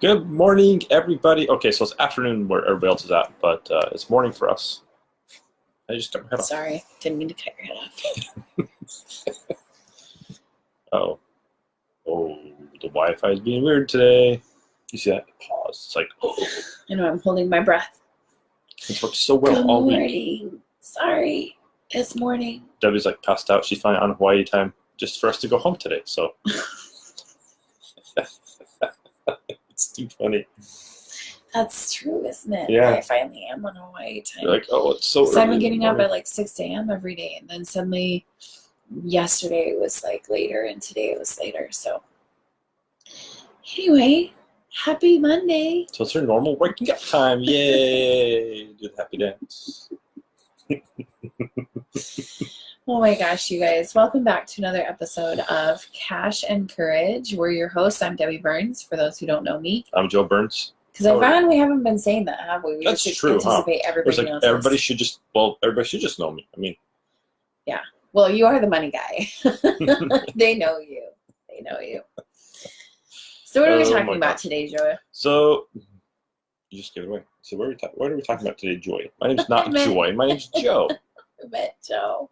Good morning, everybody. Okay, so it's afternoon where everybody else is at, but it's morning for us. I just cut my head off. Sorry, didn't mean to cut your head off. Oh, the Wi-Fi is being weird today. You see that? Pause. It's like, I know, I'm holding my breath. it's worked so well Good all week. morning. Sorry, it's morning. Debbie's like passed out. She's finally on Hawaii time just for us to go home today. So it's too funny. That's true, isn't it? Yeah. I finally am on Hawaii time. You're like, oh, it's so So early. I've been in the getting up morning. at like 6 a.m. every day, and then suddenly yesterday it was like later, and today it was later. So anyway, happy Monday. So it's her normal waking up time. Yay! Do the happy dance. Oh my gosh, you guys. Welcome back to another episode of Cash and Courage. We're your hosts. I'm Debbie Burns, for those who don't know me. I'm Joe Burns. Because I found we haven't been saying that, have we? We That's just true, huh? anticipate everybody It's like knows everybody us. should just know me. I mean, Well, you are the money guy. They know you. They know you. So what are we Oh my talking about gosh. today, Joe? so you just gave it away. So what are we talking about today, Joy? My name's not Man. Joy. My name's Joe. I met Joe.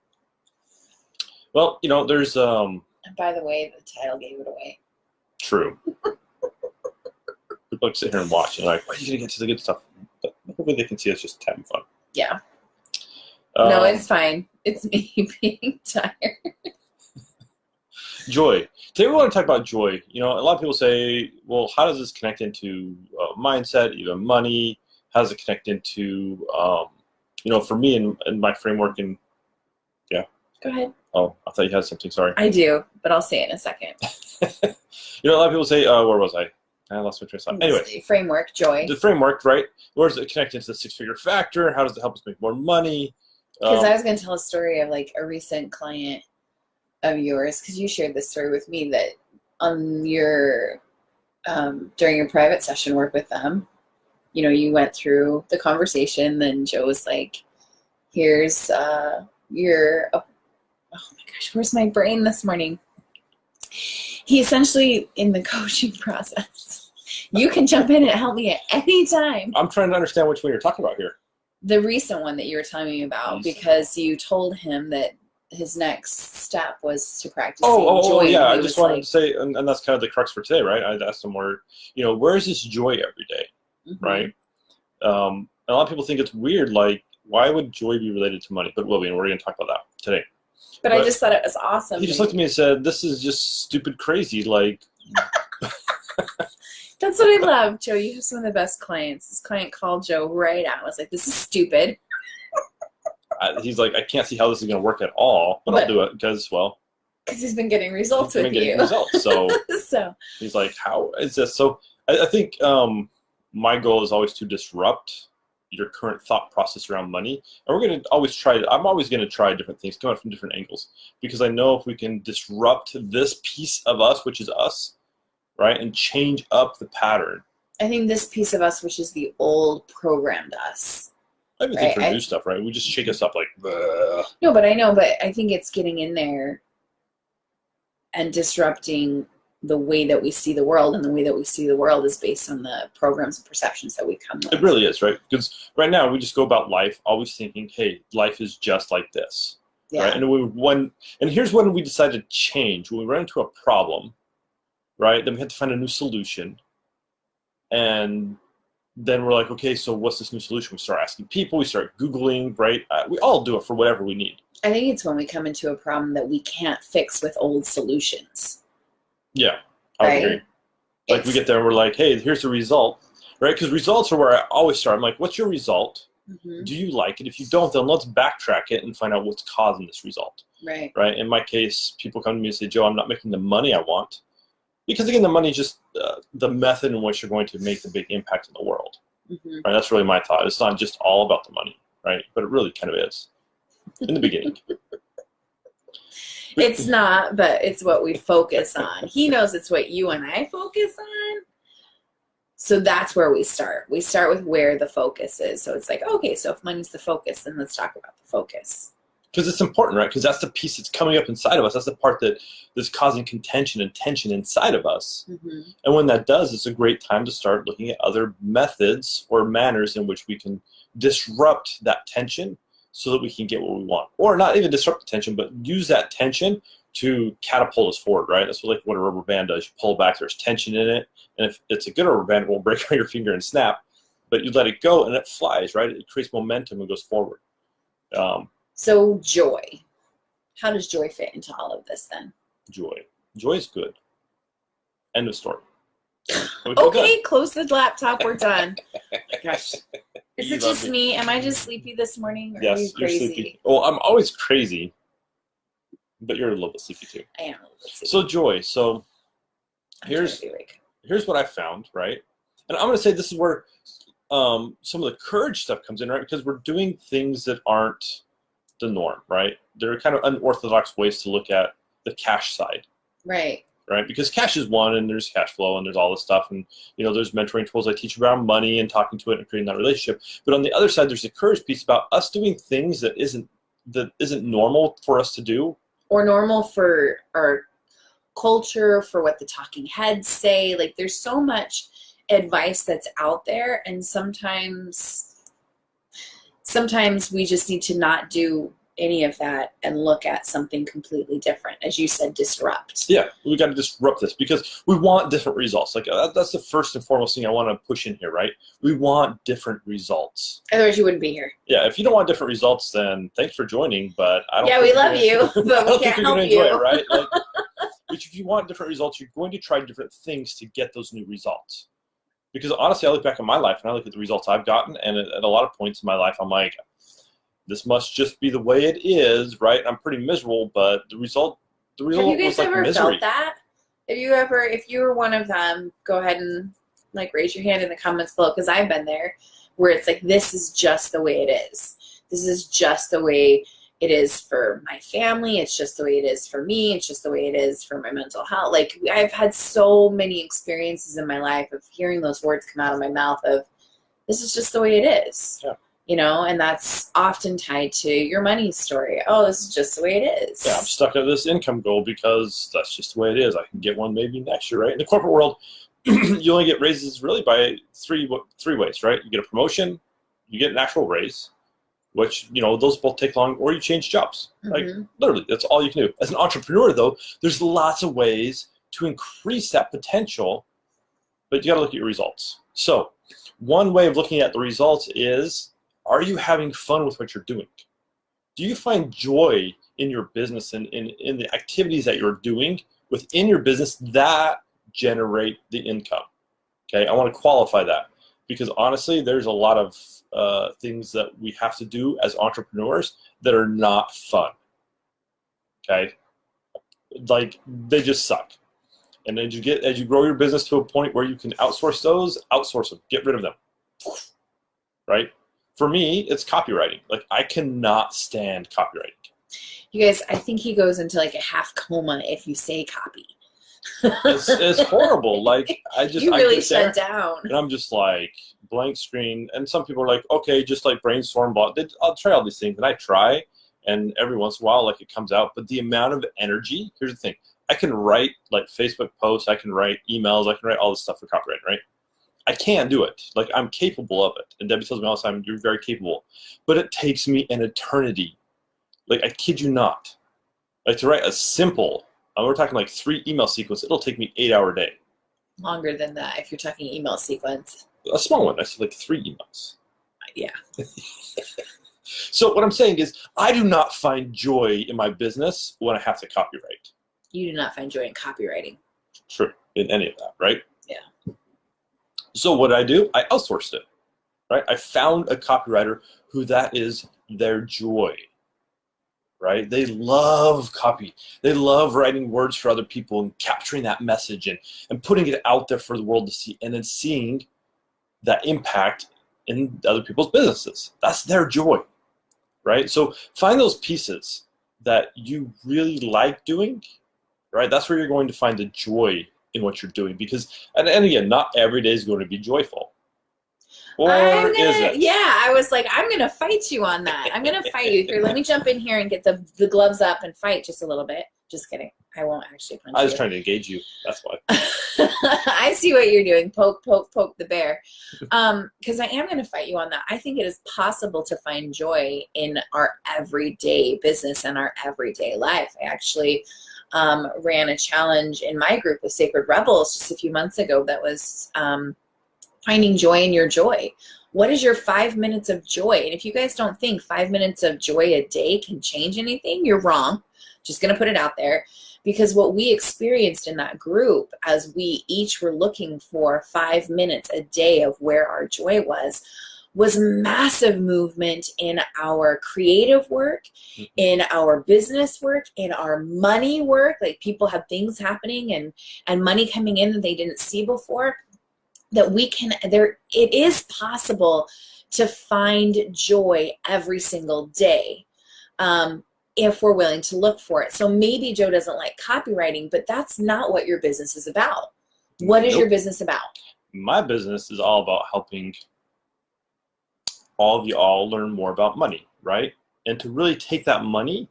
Well, there's And by the way, the title gave it away. true. People like sit here and watch and like, why are you gonna get to the good stuff? But hopefully they can see us just having fun. Yeah. No, Um, it's fine. It's me being tired. Joy. Today we want to talk about joy. A lot of people say, well, how does this connect into mindset, even money? How does it connect into, for me and my framework and, Go ahead. oh, I thought you had something, sorry. I do, but I'll say it in a second. A lot of people say, where was I? I lost my train of thought. Anyway, Framework, joy. the framework, right? Where does it connect into the six-figure factor? How does it help us make more money? Because I was going to tell a story of like a recent client of yours, because you shared this story with me that on your during your private session work with them, you went through the conversation. Then Joe was like, "Here's your oh my gosh, where's my brain this morning?" He essentially, in the coaching process, you can jump in and help me at any time. I'm trying to understand which one you're talking about here. The recent one that you were telling me about, because you told him that his next step was to practice joy. Yeah. I He just was wanted like, to say, and that's kind of the crux for today, right? I'd asked him where is this joy every day, mhm. right? A lot of people think it's weird, like, why would joy be related to money? But it will be, and we're going to talk about that today. But I just thought it was awesome. He just looked at me and said, this is just stupid crazy, like... That's what I love, Joe. You have some of the best clients. This client called Joe right out. I was like, this is stupid. He's like, I can't see how this is going to work at all, but I'll do it because, well... Because he's been getting results he's with been getting you. results, so... So He's like, how is this? So I think my goal is always to disrupt your current thought process around money. And we're going to always I'm always going to try different things, come out from different angles. Because I know if we can disrupt this piece of us, which is us, right, and change up the pattern. I think this piece of us, which is the old programmed us. I even think for new stuff, right? We just shake us up like, bleh. No, but I know, but I think it's getting in there and disrupting the way that we see the world, and the way that we see the world is based on the programs and perceptions that we come with. It really is, right? Because right now we just go about life always thinking, hey, life is just like this. Yeah. Right? And here's when we decide to change. When we run into a problem, right, then we have to find a new solution. And then we're like, okay, so what's this new solution? We start asking people, we start Googling, right? We all do it for whatever we need. I think it's when we come into a problem that we can't fix with old solutions. Yeah, I would agree. Like we get there and we're like, hey, here's the result, right? Because results are where I always start. I'm like, what's your result? Mm-hmm. Do you like it? If you don't, then let's backtrack it and find out what's causing this result. Right. Right. In my case, people come to me and say, Joe, I'm not making the money I want. Because again, the money is just the method in which you're going to make the big impact in the world. Mm-hmm. Right? That's really my thought. It's not just all about the money, right? But it really kind of is in the beginning. It's not, but it's what we focus on. He knows it's what you and I focus on. So that's where we start. We start with where the focus is. So it's like, okay, so if money's the focus, then let's talk about the focus. Because it's important, right? Because that's the piece that's coming up inside of us. That's the part that's causing contention and tension inside of us. Mm-hmm. And when that does, it's a great time to start looking at other methods or manners in which we can disrupt that tension so that we can get what we want. Or not even disrupt the tension, but use that tension to catapult us forward, right? That's like what a rubber band does. You pull back, there's tension in it. And if it's a good rubber band, it won't break on your finger and snap. But you let it go and it flies, right? It creates momentum and goes forward. So joy. How does joy fit into all of this then? Joy. Joy is good. End of story. Okay, close the laptop. We're done. Gosh. Is You it love just me? Am I just sleepy this morning? Or are Yes, you you're crazy? sleepy. Well, I'm always crazy, but you're a little bit sleepy too. I am a little bit sleepy. So joy. So I'm trying here's to be awake. here's what I found, right? And I'm going to say this is where some of the courage stuff comes in, right? Because we're doing things that aren't the norm, right? There are kind of unorthodox ways to look at the cash side, Right. right? Because cash is one, and there's cash flow, and there's all this stuff, and there's mentoring tools I teach around money and talking to it and creating that relationship. But on the other side, there's the courage piece about us doing things that isn't normal for us to do, Or normal for our culture, for what the talking heads say. Like there's so much advice that's out there, and sometimes we just need to not do any of that and look at something completely different. As you said, disrupt. Yeah, we got to disrupt this because we want different results. Like that's the first and foremost thing I want to push in here, right? We want different results. Otherwise, you wouldn't be here. Yeah, if you don't want different results, then thanks for joining. But I don't. Yeah, we love you, but we can't help enjoy you. it, right? Like, which if you want different results, you're going to try different things to get those new results. Because honestly, I look back at my life and I look at the results I've gotten, and at a lot of points in my life, I'm like, this must just be the way it is, right? I'm pretty miserable, but the result Have you guys was like ever misery. felt that? If you were one of them, go ahead and like raise your hand in the comments below, because I've been there, where it's like, this is just the way it is. This is just the way it is for my family. It's just the way it is for me. It's just the way it is for my mental health. Like I've had so many experiences in my life of hearing those words come out of my mouth of, this is just the way it is. Yeah. And that's often tied to your money story. Oh, this is just the way it is. Yeah, I'm stuck at this income goal because that's just the way it is. I can get one maybe next year, right? In the corporate world, you only get raises really by three ways, right? You get a promotion, you get an actual raise, which, those both take long, or you change jobs. Like literally, that's all you can do. As an entrepreneur, though, there's lots of ways to increase that potential, but you got to look at your results. So one way of looking at the results is, are you having fun with what you're doing? Do you find joy in your business and in the activities that you're doing within your business that generate the income? Okay, I want to qualify that because honestly, there's a lot of things that we have to do as entrepreneurs that are not fun. Okay, like they just suck. And as you grow your business to a point where you can outsource them, get rid of them. Right? For me, it's copywriting. Like I cannot stand copywriting. You guys, I think he goes into like a half coma if you say copy. It's horrible. Like you really shut down. And I'm just like blank screen. And some people are like, okay, just like brainstorm. I'll try all these things, and I try. And every once in a while, like it comes out. But the amount of energy. Here's the thing: I can write like Facebook posts. I can write emails. I can write all this stuff for copywriting, right? I can do it. Like I'm capable of it. And Debbie tells me all the time, you're very capable. But it takes me an eternity. Like I kid you not. Like to write a simple, we're talking like 3 email sequence, it'll take me 8-hour day. Longer than that if you're talking email sequence. A small one, I said like 3 emails. Yeah. So what I'm saying is I do not find joy in my business when I have to copyright. You do not find joy in copywriting. True, in any of that, right? Yeah. So what did I do? I outsourced it, right? I found a copywriter who that is their joy, right? They love copy. They love writing words for other people and capturing that message and putting it out there for the world to see and then seeing that impact in other people's businesses. That's their joy, right? So find those pieces that you really like doing, right? That's where you're going to find the joy in what you're doing because, and again, not every day is going to be joyful. Or is it? Yeah, I was like, I'm gonna fight you on that. I'm gonna fight you. Here, let me jump in here and get the gloves up and fight just a little bit. Just kidding. I won't actually punch you. I was trying to engage you. That's why. I see what you're doing. Poke, poke, poke the bear. Because I am going to fight you on that. I think it is possible to find joy in our everyday business and our everyday life. I actually ran a challenge in my group with Sacred Rebels just a few months ago that was finding joy in your joy. What is your 5 minutes of joy? And if you guys don't think 5 minutes of joy a day can change anything, you're wrong. Just going to put it out there. Because what we experienced in that group, as we each were looking for 5 minutes a day of where our joy was massive movement in our creative work, in our business work, in our money work. Like people have things happening and money coming in that they didn't see before. That we can, it is possible to find joy every single day. If we're willing to look for it. So maybe Joe doesn't like copywriting, but that's not what your business is about. What is your business about? My business is all about helping all of you all learn more about money, right? And to really take that money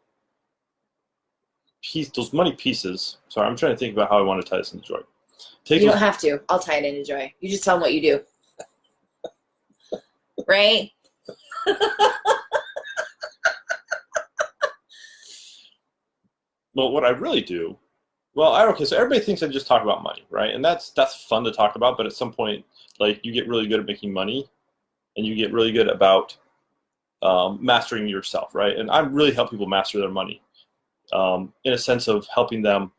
piece, those money pieces. Sorry, I'm trying to think about how I want to tie this into joy. You don't have to. I'll tie it into joy. You just tell them what you do. Right? Well, what I really do, okay, so everybody thinks I just talk about money, right? And that's fun to talk about, but at some point, like, you get really good at making money, and you get really good about mastering yourself, right? And I really help people master their money in a sense of helping them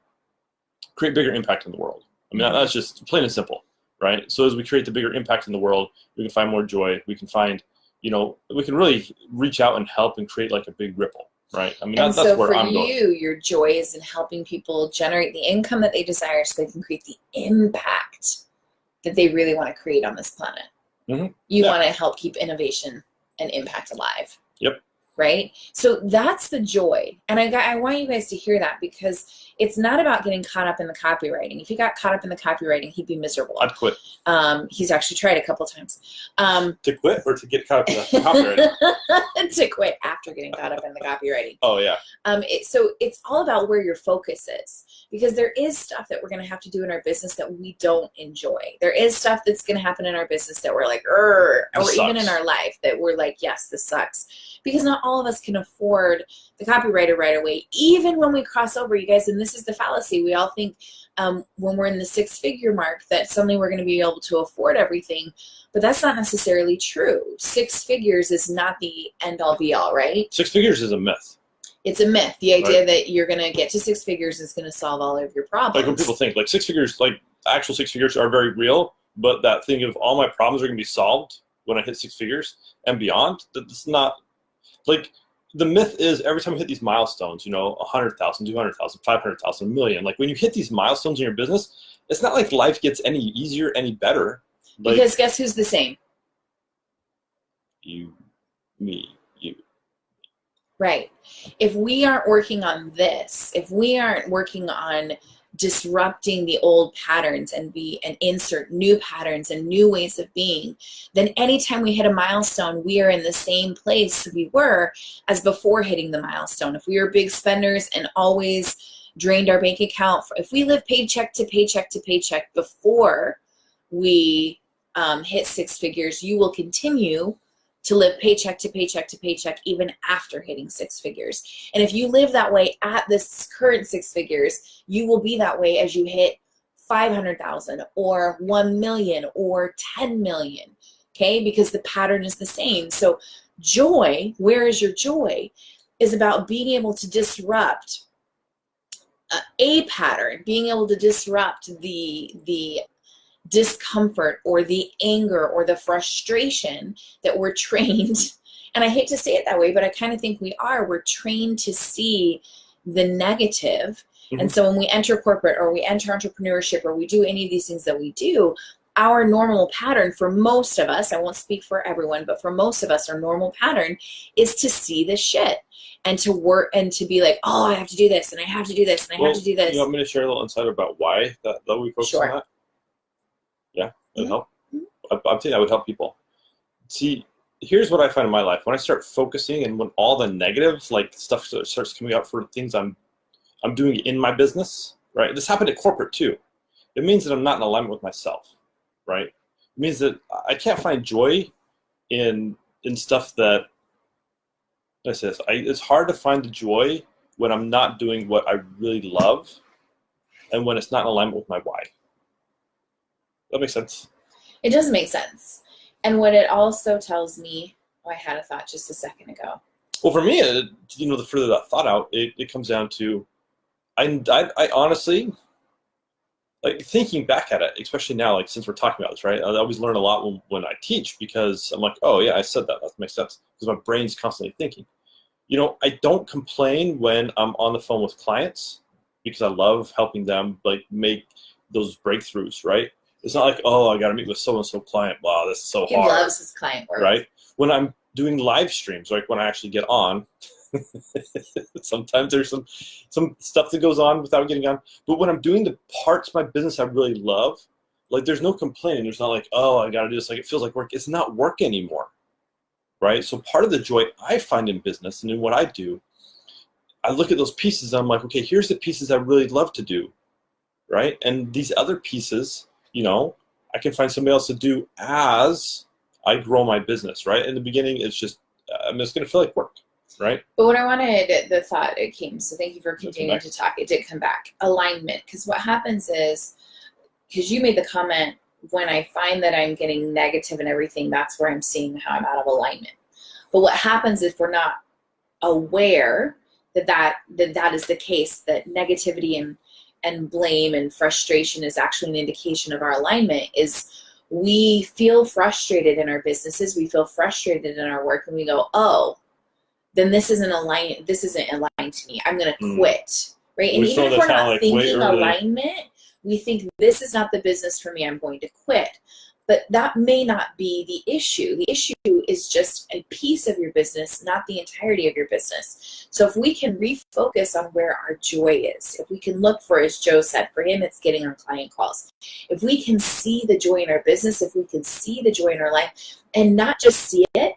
create bigger impact in the world. I mean, that's just plain and simple, right? So as we create the bigger impact in the world, we can find more joy. We can find, we can really reach out and help and create like a big ripple. Right. I mean, that's where I'm going. So for you, your joy is in helping people generate the income that they desire so they can create the impact that they really want to create on this planet. Mm-hmm. You want to help keep innovation and impact alive. Yep. Right? So that's the joy. And I want you guys to hear that because it's not about getting caught up in the copywriting. If he got caught up in the copywriting, he'd be miserable. I'd quit. He's actually tried a couple times. To quit or to get caught up in the copywriting? To quit after getting caught up in the copywriting. Oh, yeah. So it's all about where your focus is. Because there is stuff that we're going to have to do in our business that we don't enjoy. There is stuff that's going to happen in our business that we're like, or even in our life that we're like, yes, this sucks. Because not all of us can afford the copywriter right away. Even when we cross over, you guys, and this is the fallacy. We all think when we're in the 6-figure mark that suddenly we're going to be able to afford everything. But that's not necessarily true. 6 figures is not the end-all be-all, right? 6 figures is a myth. It's a myth. The idea that you're going to get to 6 figures is going to solve all of your problems. Like when people think, like 6 figures, like actual 6 figures are very real, but that thing of all my problems are going to be solved when I hit 6 figures and beyond, that's not, like, the myth is every time you hit these milestones, 100,000, 200,000, 500,000, 1 million, like when you hit these milestones in your business, it's not like life gets any easier, any better. Like, because guess who's the same? You, me, you. Right. If we aren't working on this, if we aren't working on disrupting the old patterns and insert new patterns and new ways of being, then anytime we hit a milestone, we are in the same place we were as before hitting the milestone. If we were big spenders and always drained our bank account, if we live paycheck to paycheck to paycheck before we hit 6 figures, you will continue to live paycheck to paycheck to paycheck even after hitting 6 figures. And if you live that way at this current 6 figures, you will be that way as you hit 500,000 or 1 million or 10 million, okay? Because the pattern is the same. So joy, where is your joy, is about being able to disrupt a pattern, being able to disrupt the discomfort or the anger or the frustration that we're trained, and I hate to say it that way, but I kind of think we're trained to see the negative. Mm-hmm. And so when we enter corporate or we enter entrepreneurship or we do any of these things that we do, our normal pattern for most of us, I won't speak for everyone, but for most of us, our normal pattern is to see the shit and to work and to be like, oh, I have to do this and I have to do this and I have to do this. You want me to share a little insight about why that we focus on that? Yeah, it would help. I think that would help people. see, here's what I find in my life. When I start focusing and when all the negative like stuff starts coming out for things I'm doing in my business, right? This happened at corporate too. It means that I'm not in alignment with myself, right? It means that I can't find joy in stuff that, I say this, it's hard to find the joy when I'm not doing what I really love and when it's not in alignment with my why. That makes sense? It does make sense. And what it also tells me, I had a thought just a second ago. Well, for me, the further that thought out, it comes down to, I honestly, like thinking back at it, especially now, like since we're talking about this, right? I always learn a lot when I teach because I'm like, oh yeah, I said that. That makes sense because my brain's constantly thinking. I don't complain when I'm on the phone with clients because I love helping them like make those breakthroughs, right? It's not like, oh, I got to meet with so-and-so client. Wow, this is so hard. He loves his client work. Right? When I'm doing live streams, like when I actually get on, sometimes there's some stuff that goes on without getting on. But when I'm doing the parts of my business I really love, like there's no complaining. There's not like, oh, I got to do this. Like it feels like work. It's not work anymore, right? So part of the joy I find in business and in what I do, I look at those pieces and I'm like, okay, here's the pieces I really love to do, right? And these other pieces, I can find somebody else to do as I grow my business, right? In the beginning, it's just, I'm just going to feel like work, right? But what I wanted, the thought, it came, so thank you for continuing to talk. It did come back. Alignment. Because what happens is, because you made the comment, when I find that I'm getting negative and everything, that's where I'm seeing how I'm out of alignment. But what happens if we're not aware that is the case, that negativity and blame and frustration is actually an indication of our alignment, is we feel frustrated in our businesses, we feel frustrated in our work, and we go, oh, then this isn't aligned to me. I'm going to quit, right? And even if we're not thinking alignment, we think this is not the business for me, I'm going to quit. But that may not be the issue. The issue is just a piece of your business, not the entirety of your business. So if we can refocus on where our joy is, if we can look for, as Joe said, for him, it's getting on client calls. If we can see the joy in our business, if we can see the joy in our life, and not just see it,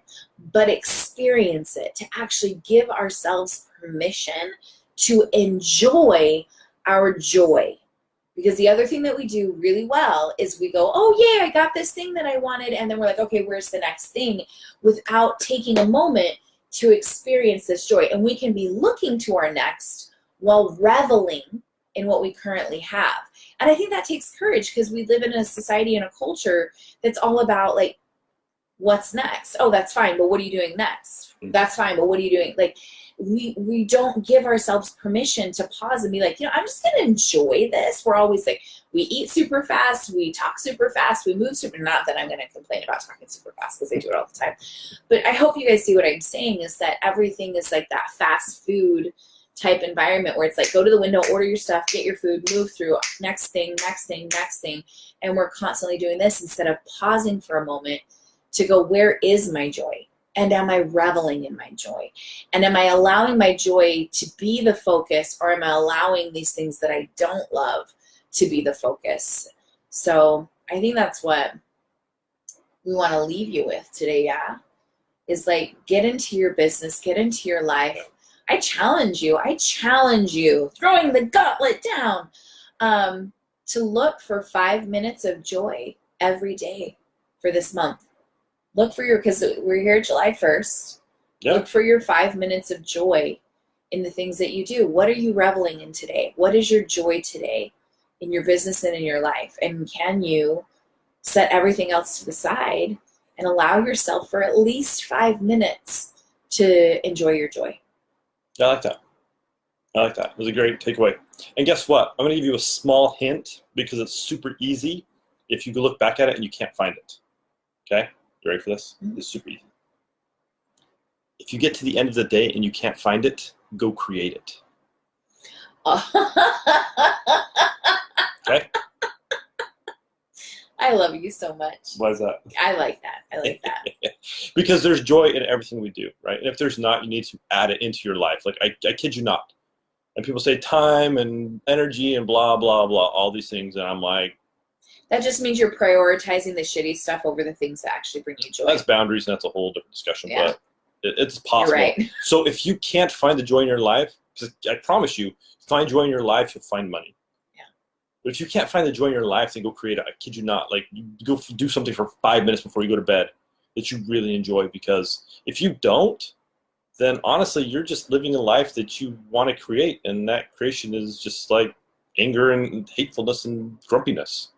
but experience it, to actually give ourselves permission to enjoy our joy. Because the other thing that we do really well is we go, oh yeah, I got this thing that I wanted. And then we're like, okay, where's the next thing? Without taking a moment to experience this joy. And we can be looking to our next while reveling in what we currently have. And I think that takes courage because we live in a society and a culture that's all about like, what's next? Oh, that's fine, but what are you doing next? That's fine, but what are you doing? Like, we don't give ourselves permission to pause and be like, I'm just going to enjoy this. We're always like, we eat super fast, we talk super fast, we move super, not that I'm going to complain about talking super fast because I do it all the time. But I hope you guys see what I'm saying is that everything is like that fast food type environment where it's like, go to the window, order your stuff, get your food, move through, next thing, next thing, next thing. And we're constantly doing this instead of pausing for a moment to go, where is my joy? And am I reveling in my joy? And am I allowing my joy to be the focus, or am I allowing these things that I don't love to be the focus? So I think that's what we want to leave you with today, yeah? Is like, get into your business, get into your life. I challenge you, throwing the gauntlet down, to look for 5 minutes of joy every day for this month. Look for because we're here July 1st. Yep. Look for your 5 minutes of joy in the things that you do. What are you reveling in today? What is your joy today in your business and in your life? And can you set everything else to the side and allow yourself for at least 5 minutes to enjoy your joy? I like that. It was a great takeaway. And guess what? I'm going to give you a small hint because it's super easy if you look back at it and you can't find it. Okay? You ready for this? It's super easy. If you get to the end of the day and you can't find it, go create it. Okay? I love you so much. Why is that? I like that. Because there's joy in everything we do, right? And if there's not, you need to add it into your life. Like, I kid you not. And people say time and energy and blah, blah, blah, all these things. And I'm like, That just means you're prioritizing the shitty stuff over the things that actually bring you joy. That's boundaries, and that's a whole different discussion. Yeah. But it's possible. You're right. So if you can't find the joy in your life, because I promise you, find joy in your life, you'll find money. Yeah. But if you can't find the joy in your life, then go create it. I kid you not. Like, you go do something for 5 minutes before you go to bed that you really enjoy. Because if you don't, then honestly, you're just living a life that you want to create, and that creation is just like anger and hatefulness and grumpiness.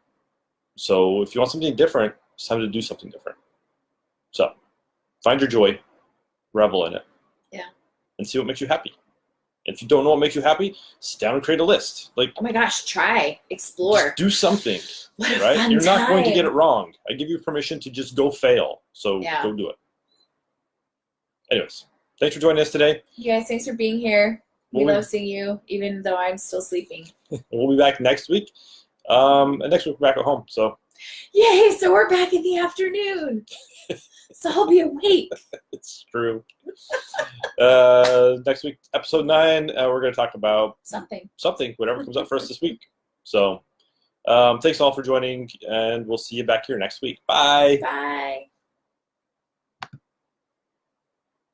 So if you want something different, it's time to do something different. So find your joy, revel in it, Yeah. and see what makes you happy. If you don't know what makes you happy, sit down and create a list. Like, Oh my gosh, try, explore. just do something, What a right? fun You're not going to time. get it wrong. I give you permission to just go fail. So Yeah. go do it. Anyways, thanks for joining us today. You guys, thanks for being here. We We'll, love seeing you, even though I'm still sleeping. we'll be back next week. And next week we're back at home. So Yay, so we're back in the afternoon. So I'll be awake. it's true. Next week, episode 9, we're going to talk about Something. whatever comes up for us this week. So thanks all for joining, and we'll see you back here next week. Bye. Bye.